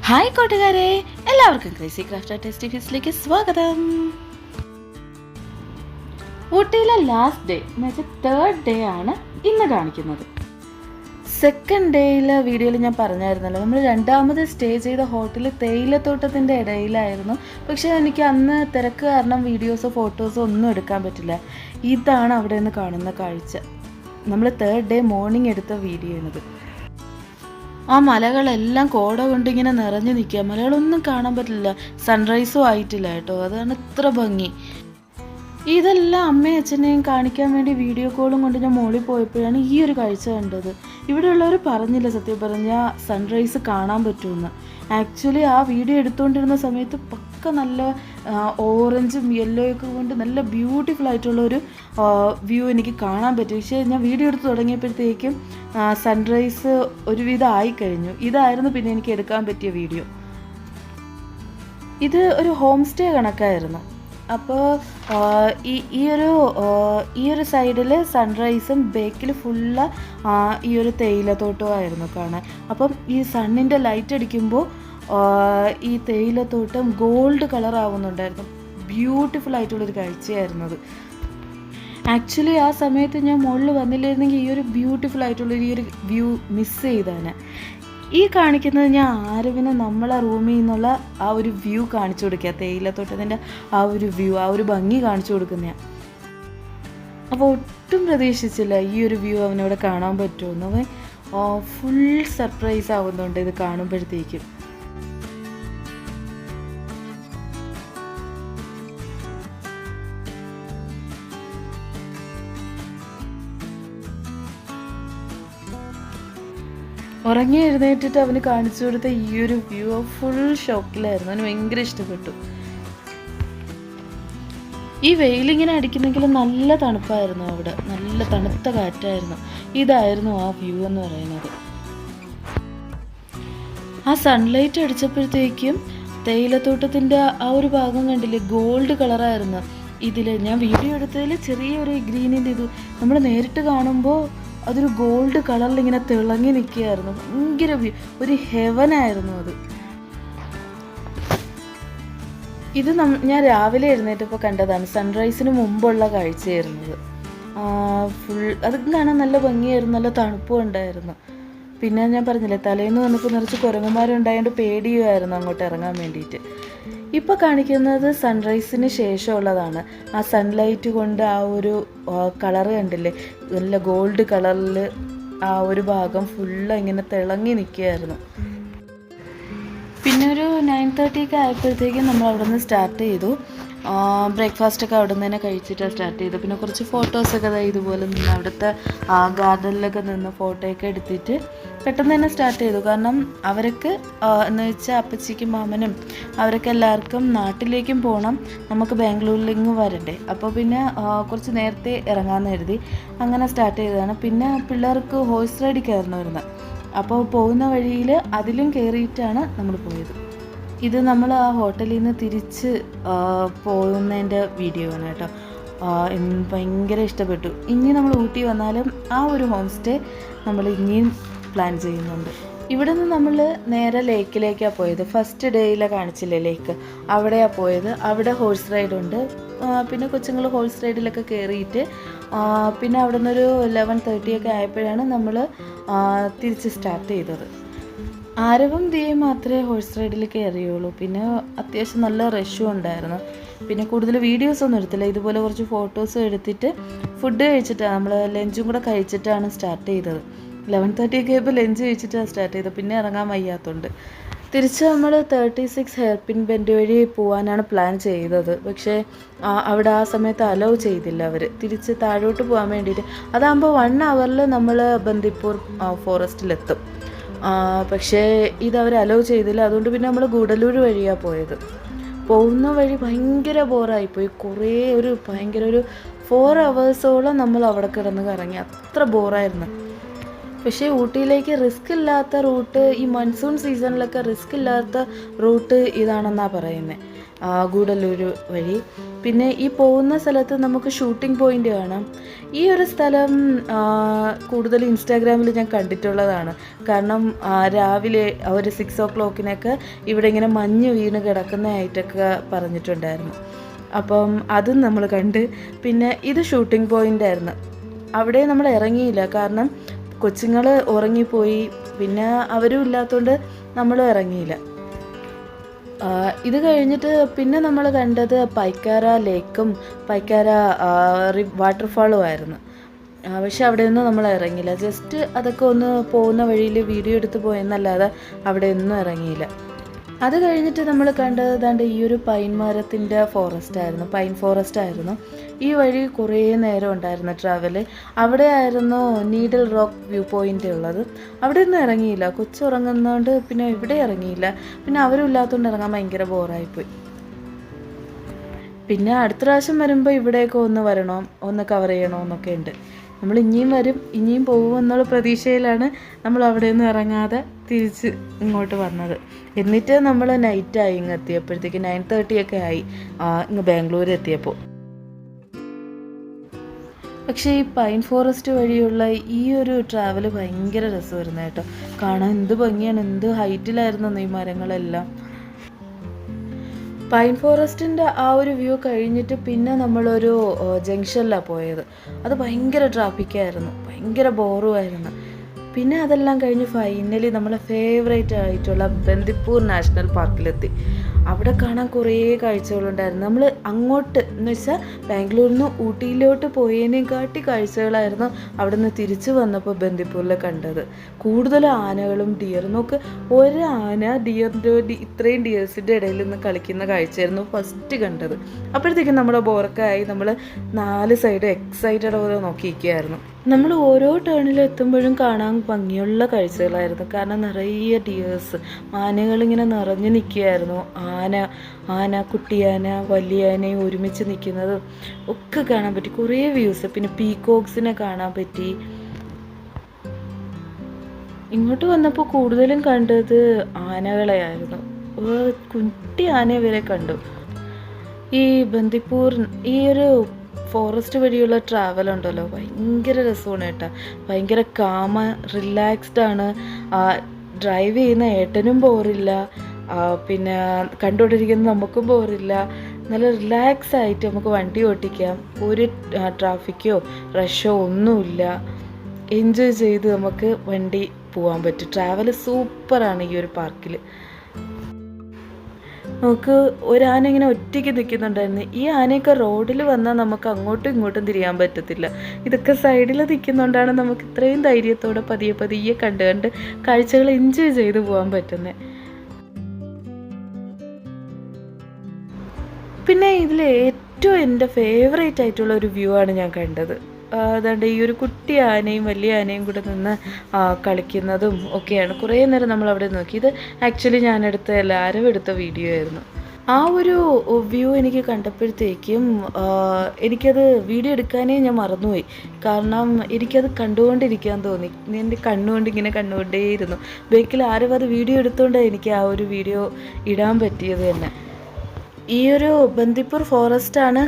Hi കൂട്ടുകാരെ, എല്ലാവർക്കും crazy craft tasty ഫീസിലേക്ക് സ്വാഗതം. ഊട്ടിയിലെ ലാസ്റ്റ് ഡേ എന്നുവെച്ചാൽ 3rd ഡേ ആണ് ഇന്ന് കാണിക്കുന്നത്. 2nd ഡേയിലെ വീഡിയോയിൽ ഞാൻ പറഞ്ഞായിരുന്നല്ലോ, നമ്മൾ 2ാമത് സ്റ്റേ ചെയ്ത ഹോട്ടൽ തേയിലത്തോട്ടത്തിൻ്റെ ഇടയിലായിരുന്നു. പക്ഷേ എനിക്ക് അന്ന് തിരക്ക് കാരണം വീഡിയോസോ ഫോട്ടോസോ ഒന്നും എടുക്കാൻ പറ്റില്ല. ഇതാണ് അവിടെ നിന്ന് കാണുന്ന കാഴ്ച. നമ്മൾ 3rd ഡേ മോർണിംഗ് എടുത്ത വീഡിയോ ആണിത്. ആ മലകളെല്ലാം കോട കൊണ്ടിങ്ങനെ നിറഞ്ഞു നിൽക്കുക. മലകളൊന്നും കാണാൻ പറ്റില്ല, സൺറൈസും ആയിട്ടില്ല കേട്ടോ. അതാണ് ഇത്ര ഭംഗി. ഇതെല്ലാം അമ്മയും അച്ഛനെയും കാണിക്കാൻ വേണ്ടി വീഡിയോ കോളും കൊണ്ട് ഞാൻ മോളിൽ പോയപ്പോഴാണ് ഈ ഒരു കാഴ്ച കണ്ടത്. ഇവിടെയുള്ളവർ പറഞ്ഞില്ല സത്യം പറഞ്ഞാൽ സൺറൈസ് കാണാൻ പറ്റുമെന്ന്. ആക്ച്വലി ആ വീഡിയോ എടുത്തുകൊണ്ടിരുന്ന സമയത്ത് പക്ക നല്ല ഓറഞ്ചും യെല്ലോയൊക്കെ കൊണ്ട് നല്ല ബ്യൂട്ടിഫുൾ ആയിട്ടുള്ളൊരു വ്യൂ എനിക്ക് കാണാൻ പറ്റും. പക്ഷേ ഞാൻ വീഡിയോ എടുത്ത് തുടങ്ങിയപ്പോഴത്തേക്കും സൺറൈസ് ഒരുവിധം ആയിക്കഴിഞ്ഞു. ഇതായിരുന്നു പിന്നെ എനിക്ക് എടുക്കാൻ പറ്റിയ വീഡിയോ. ഇത് ഒരു ഹോം സ്റ്റേ കണക്കായിരുന്നു. അപ്പോൾ ഈ ഒരു സൈഡിൽ സൺറൈസും ബാക്കിൽ ഫുള്ള് ഈ ഒരു തേയിലത്തോട്ടമായിരുന്നു കാണാൻ. അപ്പം ഈ സണ്ണിൻ്റെ ലൈറ്റ് അടിക്കുമ്പോൾ ഈ തേയിലത്തോട്ടം ഗോൾഡ് കളർ ആവുന്നുണ്ടായിരുന്നു. ബ്യൂട്ടിഫുൾ ആയിട്ടുള്ളൊരു കാഴ്ചയായിരുന്നത്. ആക്ച്വലി ആ സമയത്ത് ഞാൻ മുകളിൽ വന്നില്ലായിരുന്നെങ്കിൽ ഈ ഒരു ബ്യൂട്ടിഫുൾ ആയിട്ടുള്ളൊരു ഈ ഒരു വ്യൂ മിസ് ചെയ്താണ്. ഈ കാണിക്കുന്നത് ഞാൻ ആരവിനെ നമ്മളെ റൂമിൽ നിന്നുള്ള ആ ഒരു വ്യൂ കാണിച്ചു കൊടുക്കുക, തേയിലത്തോട്ടത്തിൻ്റെ ആ ഒരു വ്യൂ, ആ ഒരു ഭംഗി കാണിച്ചു കൊടുക്കുന്നതാണ്. അപ്പോൾ ഒട്ടും പ്രതീക്ഷിച്ചില്ല ഈ ഒരു വ്യൂ അവനവിടെ കാണാൻ പറ്റുമെന്ന്. അവൻ ഫുൾ സർപ്രൈസ് ആവുന്നുണ്ട് ഇത് കാണുമ്പോഴത്തേക്കും. ഉറങ്ങി എഴുന്നേറ്റിട്ട് അവന് കാണിച്ചു കൊടുത്ത ഈ ഒരു വ്യൂ ഫുൾ ഷോക്കിലായിരുന്നു. അവന് ഭയങ്കര ഇഷ്ടപ്പെട്ടു. ഈ വെയിലിങ്ങനെ അടിക്കുന്നെങ്കിലും നല്ല തണുപ്പായിരുന്നു അവിടെ, നല്ല തണുത്ത കാറ്റായിരുന്നു. ഇതായിരുന്നു ആ വ്യൂ എന്ന് പറയുന്നത്. ആ സൺലൈറ്റ് അടിച്ചപ്പോഴത്തേക്കും തേയിലത്തോട്ടത്തിൻ്റെ ആ ഒരു ഭാഗം കണ്ടില്ലേ, ഗോൾഡ് കളറായിരുന്നു. ഇതിൽ ഞാൻ വീഡിയോ എടുത്തതിൽ ചെറിയൊരു ഗ്രീനിൻ്റെ ഇത് നമ്മൾ നേരിട്ട് കാണുമ്പോൾ അതൊരു ഗോൾഡ് കളറിൽ ഇങ്ങനെ തിളങ്ങി നിൽക്കുകയായിരുന്നു. ഭയങ്കര ഒരു ഹെവനായിരുന്നു അത്. ഇത് ഞാൻ രാവിലെ എഴുന്നേറ്റപ്പോൾ കണ്ടതാണ്. സൺറൈസിന് മുമ്പുള്ള കാഴ്ചയായിരുന്നത്. ഫുൾ അത് കാണാൻ നല്ല ഭംഗിയായിരുന്നു, നല്ല തണുപ്പും ഉണ്ടായിരുന്നു. പിന്നെ ഞാൻ പറഞ്ഞില്ലേ, തലേന്ന് വന്നപ്പോൾ നിറച്ച് കുരങ്ങന്മാരുണ്ടായതുകൊണ്ട് പേടിയുമായിരുന്നു അങ്ങോട്ട് ഇറങ്ങാൻ വേണ്ടിയിട്ട്. ഇപ്പോൾ കാണിക്കുന്നത് സൺറൈസിന് ശേഷമുള്ളതാണ്. ആ സൺലൈറ്റ് കൊണ്ട് ആ ഒരു കളറ് കണ്ടില്ലേ, നല്ല ഗോൾഡ് കളറിൽ ആ ഒരു ഭാഗം ഫുള്ള് ഇങ്ങനെ തിളങ്ങി നിൽക്കുകയായിരുന്നു. പിന്നെ ഒരു 9:30 ആയപ്പോഴത്തേക്കും നമ്മൾ അവിടെ നിന്ന് സ്റ്റാർട്ട് ചെയ്തു. ബ്രേക്ക്ഫാസ്റ്റൊക്കെ അവിടെ നിന്ന് തന്നെ കഴിച്ചിട്ടാണ് സ്റ്റാർട്ട് ചെയ്തത്. പിന്നെ കുറച്ച് ഫോട്ടോസൊക്കെ ഇതുപോലെ നിന്ന് അവിടുത്തെ ഗാർഡനിലൊക്കെ നിന്ന് ഫോട്ടോയൊക്കെ എടുത്തിട്ട് പെട്ടെന്ന് തന്നെ സ്റ്റാർട്ട് ചെയ്തു. കാരണം അവർക്ക് എന്ന് വെച്ചാൽ അപ്പച്ചിക്കും മാമനും അവരൊക്കെ എല്ലാവർക്കും നാട്ടിലേക്കും പോകണം, നമുക്ക് ബാംഗ്ലൂരിലേക്കും വരണ്ടേ. അപ്പോൾ പിന്നെ കുറച്ച് നേരത്തെ ഇറങ്ങാമെന്ന് കരുതി അങ്ങനെ സ്റ്റാർട്ട് ചെയ്തതാണ്. പിന്നെ പിള്ളേർക്ക് ഹോഴ്സ് റൈഡിൽ കയറണം വരുന്നത്. അപ്പോൾ പോകുന്ന വഴിയിൽ അതിലും കയറിയിട്ടാണ് നമ്മൾ പോയത്. ഇത് നമ്മൾ ആ ഹോട്ടലിൽ നിന്ന് തിരിച്ച് പോകുന്നതിൻ്റെ വീഡിയോ ആണ് കേട്ടോ. ഭയങ്കര ഇഷ്ടപ്പെട്ടു. ഇനി നമ്മൾ ഊട്ടി വന്നാലും ആ ഒരു ഹോം സ്റ്റേ നമ്മൾ ഇനിയും പ്ലാൻ ചെയ്യുന്നുണ്ട്. ഇവിടെ നിന്ന് നമ്മൾ നേരെ ലേക്കിലേക്കാണ് പോയത്. ഫസ്റ്റ് ഡേയിലെ കാണിച്ചില്ലേ ലേക്ക്, അവിടെയാണ് പോയത്. അവിടെ ഹോഴ്സ് റൈഡുണ്ട്. പിന്നെ കൊച്ചുങ്ങൾ ഹോഴ്സ് റൈഡിലൊക്കെ കയറിയിട്ട് പിന്നെ അവിടെ നിന്നൊരു 11:30 ആയപ്പോഴാണ് നമ്മൾ തിരിച്ച് സ്റ്റാർട്ട് ചെയ്തത്. ആരവും ദിയയും മാത്രമേ ഹോഴ്സ് റൈഡിൽ കയറിയുള്ളൂ. പിന്നെ അത്യാവശ്യം നല്ല റഷും ഉണ്ടായിരുന്നു. പിന്നെ കൂടുതൽ വീഡിയോസൊന്നും എടുത്തില്ല. ഇതുപോലെ കുറച്ച് ഫോട്ടോസും എടുത്തിട്ട് ഫുഡ് കഴിച്ചിട്ടാണ്, നമ്മൾ ലഞ്ചും കൂടെ കഴിച്ചിട്ടാണ് സ്റ്റാർട്ട് ചെയ്തത്. 11:30 ആയപ്പോൾ ലഞ്ച് കഴിച്ചിട്ടാണ് സ്റ്റാർട്ട് ചെയ്തത്. പിന്നെ ഇറങ്ങാൻ വയ്യാത്തതുകൊണ്ട് തിരിച്ച് നമ്മൾ 36 ഹെയർപിൻ ബെൻഡ് വഴി പോകാനാണ് പ്ലാൻ ചെയ്തത്. പക്ഷേ അവിടെ ആ സമയത്ത് അലോ ചെയ്തില്ല അവർ. തിരിച്ച് താഴോട്ട് പോകാൻ വേണ്ടിയിട്ട് അതാകുമ്പോൾ 1 hourൽ നമ്മൾ ബന്ദിപ്പൂർ ഫോറസ്റ്റിലെത്തും. പക്ഷേ ഇതവർ അലോ ചെയ്തില്ല. അതുകൊണ്ട് പിന്നെ നമ്മൾ ഗൂഡല്ലൂർ വഴിയാണ് പോയത്. പോകുന്ന വഴി ഭയങ്കര ബോറായിപ്പോയി. ഭയങ്കര ഒരു 4 hours നമ്മൾ അവിടെ കിടന്ന് കറങ്ങി. അത്ര ബോറായിരുന്നു. പക്ഷേ ഊട്ടിയിലേക്ക് റിസ്ക് ഇല്ലാത്ത റൂട്ട്, ഈ മൺസൂൺ സീസണിലൊക്കെ റിസ്ക് ഇല്ലാത്ത റൂട്ട് ഇതാണെന്നാണ് പറയുന്നത്. ഗൂഡല്ലൂർ വഴി. പിന്നെ ഈ പോകുന്ന സ്ഥലത്ത് നമുക്ക് ഷൂട്ടിംഗ് പോയിൻ്റ് കാണാം. ഈ ഒരു സ്ഥലം കൂടുതൽ ഇൻസ്റ്റാഗ്രാമിൽ ഞാൻ കണ്ടിട്ടുള്ളതാണ്. കാരണം രാവിലെ ഒരു 6 o'clock ഇവിടെ ഇങ്ങനെ മഞ്ഞ് വീണ് കിടക്കുന്നതായിട്ടൊക്കെ പറഞ്ഞിട്ടുണ്ടായിരുന്നു. അപ്പം അതും നമ്മൾ കണ്ട്. പിന്നെ ഇത് ഷൂട്ടിംഗ് പോയിൻ്റ് ആയിരുന്നു. അവിടെ നമ്മൾ ഇറങ്ങിയില്ല, കാരണം കൊച്ചുങ്ങൾ ഉറങ്ങിപ്പോയി. പിന്നെ അവരും ഇല്ലാത്തതുകൊണ്ട് നമ്മളും ഇറങ്ങിയില്ല. ഇത് കഴിഞ്ഞിട്ട് പിന്നെ നമ്മൾ കണ്ടത് പൈക്കാര ലേക്കും പൈക്കാര വാട്ടർഫാളും ആയിരുന്നു. പക്ഷെ അവിടെയൊന്നും നമ്മൾ ഇറങ്ങിയില്ല. ജസ്റ്റ് അതൊക്കെ ഒന്ന് പോകുന്ന വഴിയിൽ വീഡിയോ എടുത്ത് പോയെന്നല്ലാതെ അവിടെ ഒന്നും ഇറങ്ങിയില്ല. അത് കഴിഞ്ഞിട്ട് നമ്മൾ കണ്ടത് ഈ ഒരു പൈൻ മരത്തിൻ്റെ പൈൻ ഫോറസ്റ്റ് ആയിരുന്നു. ഈ വഴി കുറേ നേരം ഉണ്ടായിരുന്നു ട്രാവൽ. അവിടെ ആയിരുന്നു നീഡിൽ റോക്ക് വ്യൂ പോയിൻ്റ് ഉള്ളത്. അവിടെ ഒന്നും ഇറങ്ങിയില്ല. കൊച്ചുറങ്ങുന്നതുകൊണ്ട് പിന്നെ ഇവിടെ ഇറങ്ങിയില്ല. പിന്നെ അവരും ഇല്ലാത്തതുകൊണ്ട് ഇറങ്ങാൻ ഭയങ്കര ബോറായിപ്പോയി. പിന്നെ അടുത്ത പ്രാവശ്യം വരുമ്പോൾ ഇവിടെയൊക്കെ ഒന്ന് വരണം, ഒന്ന് കവർ ചെയ്യണമെന്നൊക്കെ ഉണ്ട്. നമ്മൾ ഇനിയും വരും, ഇനിയും പോകുമെന്നുള്ള പ്രതീക്ഷയിലാണ് നമ്മൾ അവിടെ ഒന്നും ഇറങ്ങാതെ തിരിച്ച് ഇങ്ങോട്ട് വന്നത്. എന്നിട്ട് നമ്മൾ നൈറ്റായി ഇങ്ങ് എത്തിയപ്പോഴത്തേക്ക് 9:30 ആയി ഇങ്ങ് ബാംഗ്ലൂർ എത്തിയപ്പോൾ. പക്ഷേ ഈ പൈൻ ഫോറസ്റ്റ് വഴിയുള്ള ഈ ഒരു ട്രാവൽ ഭയങ്കര രസമായിരുന്നു കേട്ടോ. കാണാൻ എന്ത് ഭംഗിയാണ്, എന്ത് ഹൈറ്റിലായിരുന്നു ഈ മരങ്ങളെല്ലാം. പൈൻ ഫോറസ്റ്റിൻ്റെ ആ ഒരു വ്യൂ കഴിഞ്ഞിട്ട് പിന്നെ നമ്മളൊരു ജംഗ്ഷനിലാണ് പോയത്. അത് ഭയങ്കര ട്രാഫിക്കായിരുന്നു, ഭയങ്കര ബോറുമായിരുന്നു. പിന്നെ അതെല്ലാം കഴിഞ്ഞ് ഫൈനലി നമ്മളെ ഫേവറേറ്റ് ആയിട്ടുള്ള ബന്ദിപ്പൂർ നാഷണൽ പാർക്കിലെത്തി. അവിടെ കാണാൻ കുറേ കാഴ്ചകളുണ്ടായിരുന്നു. നമ്മൾ അങ്ങോട്ട് എന്ന് വെച്ചാൽ ബാംഗ്ലൂരിൽ നിന്ന് ഊട്ടിയിലോട്ട് പോയതിനെക്കാട്ടി കാഴ്ചകളായിരുന്നു അവിടെ നിന്ന് തിരിച്ചു വന്നപ്പോൾ ബന്ദിപ്പൂരിൽ കണ്ടത്. കൂടുതൽ ആനകളും ഡിയറും. നോക്ക്, ഒരു ആന ഇത്രയും ഡിയേഴ്സിൻ്റെ ഇടയിൽ നിന്ന് കളിക്കുന്ന കാഴ്ചയായിരുന്നു ഫസ്റ്റ് കണ്ടത്. അപ്പോഴത്തേക്കും നമ്മുടെ ബോർക്കായി നമ്മൾ 4 സൈഡ് എക്സൈറ്റഡ് പോലെ നോക്കിയിരിക്കുകയായിരുന്നു. നമ്മൾ ഓരോ ടേണിൽ എത്തുമ്പോഴും കാണാൻ ഭംഗിയുള്ള കാഴ്ചകളായിരുന്നു. കാരണം നിറയെ ഡിയേഴ്സ്, ആനകളിങ്ങനെ നിറഞ്ഞു നിൽക്കുകയായിരുന്നു. ആന, കുട്ടിയാന, വലിയ ആനയും ഒരുമിച്ച് നിൽക്കുന്നതും ഒക്കെ കാണാൻ പറ്റി. കുറേ വ്യൂസ്. പിന്നെ പീകോക്സിനെ കാണാൻ പറ്റി. ഇങ്ങോട്ട് വന്നപ്പോൾ കൂടുതലും കണ്ടത് ആനകളെയായിരുന്നു. കുട്ടി ആനയെ വരെ കണ്ടു. ഈ ബന്ദിപ്പൂർ ഈ ഒരു ഫോറസ്റ്റ് വഴിയുള്ള ട്രാവൽ ഉണ്ടല്ലോ, ഭയങ്കര രസമാണ് കേട്ടോ. ഭയങ്കര റിലാക്സ്ഡ് ആണ്. ഡ്രൈവ് ചെയ്യുന്ന ഏട്ടനും ബോറില്ല, പിന്നെ കണ്ടുകൊണ്ടിരിക്കുന്ന നമുക്കും ബോറില്ല. നല്ല റിലാക്സ് ആയിട്ട് നമുക്ക് വണ്ടി ഓട്ടിക്കാം. ഒരു ട്രാഫിക്കോ റഷോ ഒന്നുമില്ല. എൻജോയ് ചെയ്ത് നമുക്ക് വണ്ടി പോകാൻ പറ്റും. ട്രാവൽ സൂപ്പറാണ് ഈ ഒരു പാർക്കിൽ. നമുക്ക് ഒരാന ഇങ്ങനെ ഒറ്റയ്ക്ക് നിൽക്കുന്നുണ്ടായിരുന്നു. ഈ ആനയൊക്കെ റോഡിൽ വന്നാൽ നമുക്ക് അങ്ങോട്ടും ഇങ്ങോട്ടും തിരിയാൻ പറ്റത്തില്ല. ഇതൊക്കെ സൈഡിൽ നിൽക്കുന്നതുകൊണ്ടാണ് നമുക്ക് ഇത്രയും ധൈര്യത്തോടെ പതിയെ കണ്ട് കാഴ്ചകൾ എൻജോയ് ചെയ്ത് പോകാൻ പറ്റുന്നത്. പിന്നെ ഇതിൽ ഏറ്റവും എൻ്റെ ഫേവറേറ്റ് ആയിട്ടുള്ള ഒരു വ്യൂ ആണ് ഞാൻ കണ്ടത്. അതുകൊണ്ട് ഈ ഒരു കുട്ടി ആനയും വലിയ ആനയും കൂടെ നിന്ന് കളിക്കുന്നതും ഒക്കെയാണ്. കുറേ നേരം നമ്മൾ അവിടെ നോക്കി. ഇത് ആക്ച്വലി എല്ലാവരും എടുത്ത വീഡിയോ ആയിരുന്നു. ആ ഒരു വ്യൂ എനിക്ക് കണ്ടപ്പോഴത്തേക്കും എനിക്കത് വീഡിയോ എടുക്കാനേ ഞാൻ മറന്നുപോയി. കാരണം എനിക്കത് കണ്ടുകൊണ്ടിരിക്കാൻ തോന്നി. എൻ്റെ കണ്ണുകൊണ്ട് ഇങ്ങനെ കണ്ടുകൊണ്ടേയിരുന്നു. ബേക്കിൽ ആരും അത് വീഡിയോ എടുത്തുകൊണ്ടാണ് എനിക്ക് ആ ഒരു വീഡിയോ ഇടാൻ പറ്റിയത് തന്നെ. ഈ ഒരു ബന്ദിപ്പൂർ ഫോറസ്റ്റാണ്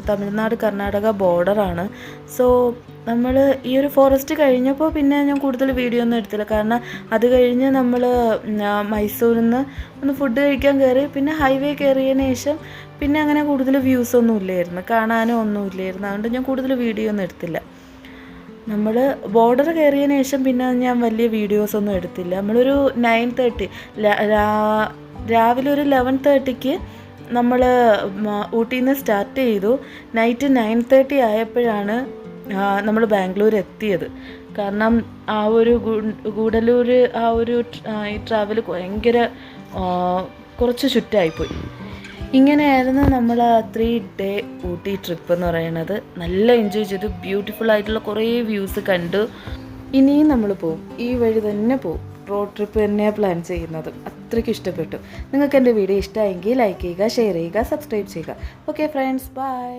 തമിഴ്നാട് കർണാടക ബോർഡറാണ്. സോ നമ്മൾ ഈ ഒരു ഫോറസ്റ്റ് കഴിഞ്ഞപ്പോൾ പിന്നെ ഞാൻ കൂടുതൽ വീഡിയോ ഒന്നും എടുത്തില്ല. കാരണം അത് കഴിഞ്ഞ് നമ്മൾ മൈസൂരിൽ നിന്ന് ഒന്ന് ഫുഡ് കഴിക്കാൻ കയറി. പിന്നെ ഹൈവേ കയറിയതിന് ശേഷം പിന്നെ അങ്ങനെ കൂടുതൽ വ്യൂസ് ഒന്നും ഇല്ലായിരുന്നു, കാണാനോ ഒന്നും ഇല്ലായിരുന്നു. അതുകൊണ്ട് ഞാൻ കൂടുതൽ വീഡിയോ ഒന്നും എടുത്തില്ല. നമ്മൾ ബോർഡർ കയറിയതിന് ശേഷം പിന്നെ ഞാൻ വലിയ വീഡിയോസൊന്നും എടുത്തില്ല. നമ്മളൊരു 9:30 രാവിലെ ഒരു 11:30 നമ്മൾ ഊട്ടിയിൽ നിന്ന് സ്റ്റാർട്ട് ചെയ്തു. നൈറ്റ് 9:30 ആയപ്പോഴാണ് നമ്മൾ ബാംഗ്ലൂർ എത്തിയത്. കാരണം ആ ഒരു ഗൂഡല്ലൂർ ഈ ട്രാവൽ ഭയങ്കര കുറച്ച് ചുറ്റായിപ്പോയി. ഇങ്ങനെയായിരുന്നു നമ്മൾ 3 day ഊട്ടി ട്രിപ്പ് എന്ന് പറയുന്നത്. നല്ല എൻജോയ് ചെയ്തു. ബ്യൂട്ടിഫുൾ ആയിട്ടുള്ള കുറേ വ്യൂസ് കണ്ടു. ഇനിയും നമ്മൾ പോവും, ഈ വഴി തന്നെ പോവും. റോഡ് ട്രിപ്പ് തന്നെയാണ് പ്ലാൻ ചെയ്യുന്നത്. അത്രയ്ക്ക് ഇഷ്ടപ്പെട്ടു. നിങ്ങൾക്ക് എൻ്റെ വീഡിയോ ഇഷ്ടമായെങ്കിൽ ലൈക്ക് ചെയ്യുക, ഷെയർ ചെയ്യുക, സബ്സ്ക്രൈബ് ചെയ്യുക. Okay friends, by.